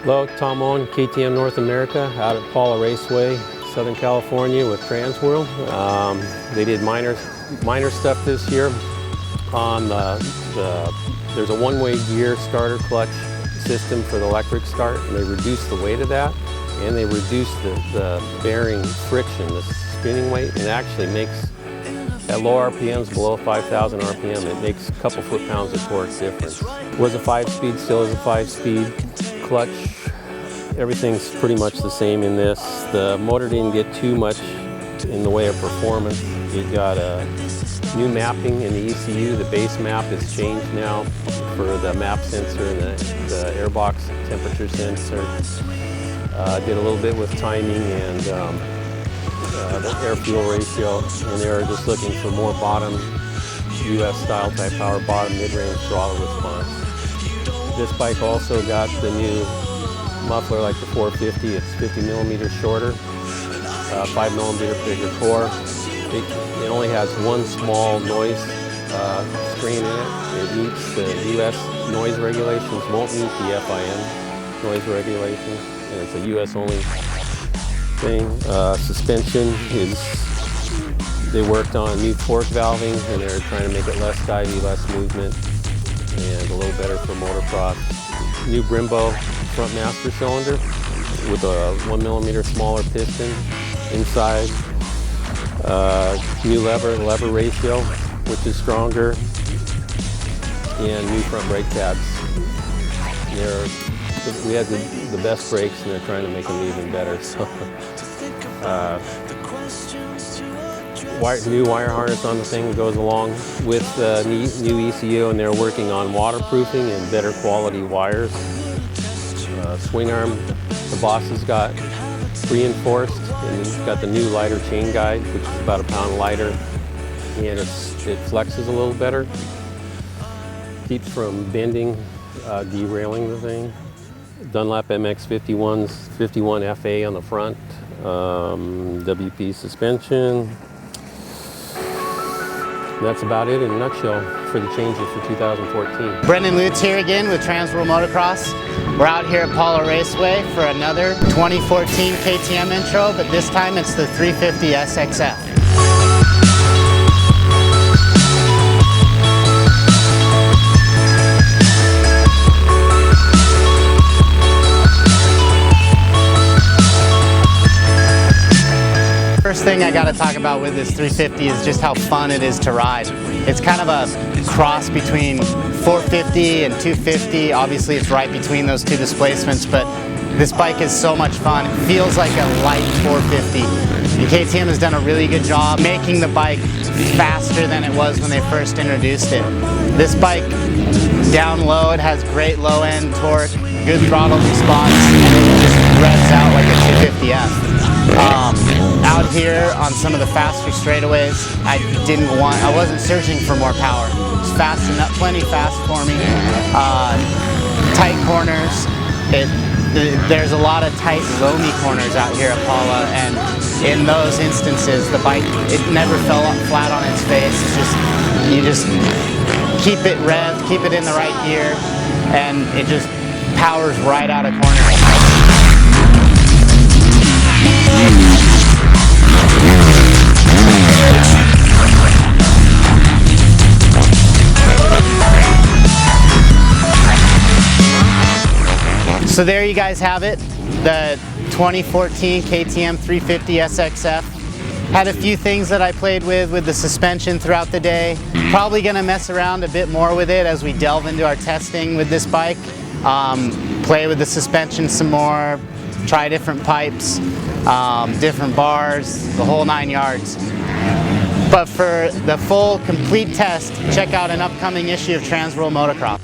Hello, Tom Owen, KTM North America, out at Paula Raceway, Southern California with TransWorld. They did minor stuff this year. On there's a one-way gear starter clutch system for the electric start, and they reduced the weight of that, and they reduced the bearing friction, the spinning weight, and it actually makes, at low RPMs, below 5,000 RPM, it makes a couple foot-pounds of torque difference. It was a 5-speed, still is a 5-speed. Clutch, everything's pretty much the same in this. The motor didn't get too much in the way of performance. It got a new mapping in the ECU. The base map is changed now for the map sensor and the airbox temperature sensor. Did a little bit with timing and the air-fuel ratio, and they were just looking for more bottom US style type power, bottom mid-range throttle response. This bike also got the new muffler like the 450. It's 50 millimeters shorter, 5 millimeter bigger core. It only has one small noise screen in it. It meets the US noise regulations, won't meet the FIM noise regulations, and it's a US only thing. Suspension is, they worked on new torque valving, and they're trying to make it less divey, less movement, and a little better for motocross. New Brembo front master cylinder with a 1 millimeter smaller piston inside. New lever ratio, which is stronger, and new front brake pads. We had the best brakes, and they're trying to make them even better. So, new wire harness on the thing goes along with the new ECU, and they're working on waterproofing and better quality wires. Swing arm, the boss has got reinforced, and it's got the new lighter chain guide, which is about a pound lighter, and it flexes a little better. Keeps from bending, derailing the thing. Dunlop MX-51's 51 FA on the front. WP suspension. That's about it in a nutshell for the changes for 2014. Brendan Lutz here again with TransWorld Motocross. We're out here at Paula Raceway for another 2014 KTM intro, but this time it's the 350SX-F. First thing I got to talk about with this 350 is just how fun it is to ride. It's kind of a cross between 450 and 250. Obviously it's right between those two displacements, but this bike is so much fun. It feels like a light 450. And KTM has done a really good job making the bike faster than it was when they first introduced it. This bike, down low, it has great low end torque, good throttle response, and it just revs out like a 250F. Out here on some of the faster straightaways, I wasn't searching for more power. It's fast enough, plenty fast for me. Tight corners, there's a lot of tight, loamy corners out here at Paula, and in those instances, the bike, it never fell flat on its face. It's just, you just keep it revved, keep it in the right gear, and it just powers right out of corners. So there you guys have it, the 2014 KTM 350SX-F. Had a few things that I played with the suspension throughout the day. Probably gonna mess around a bit more with it as we delve into our testing with this bike. Play with the suspension some more, try different pipes, different bars, the whole 9 yards. But for the full, complete test, check out an upcoming issue of TransWorld Motocross.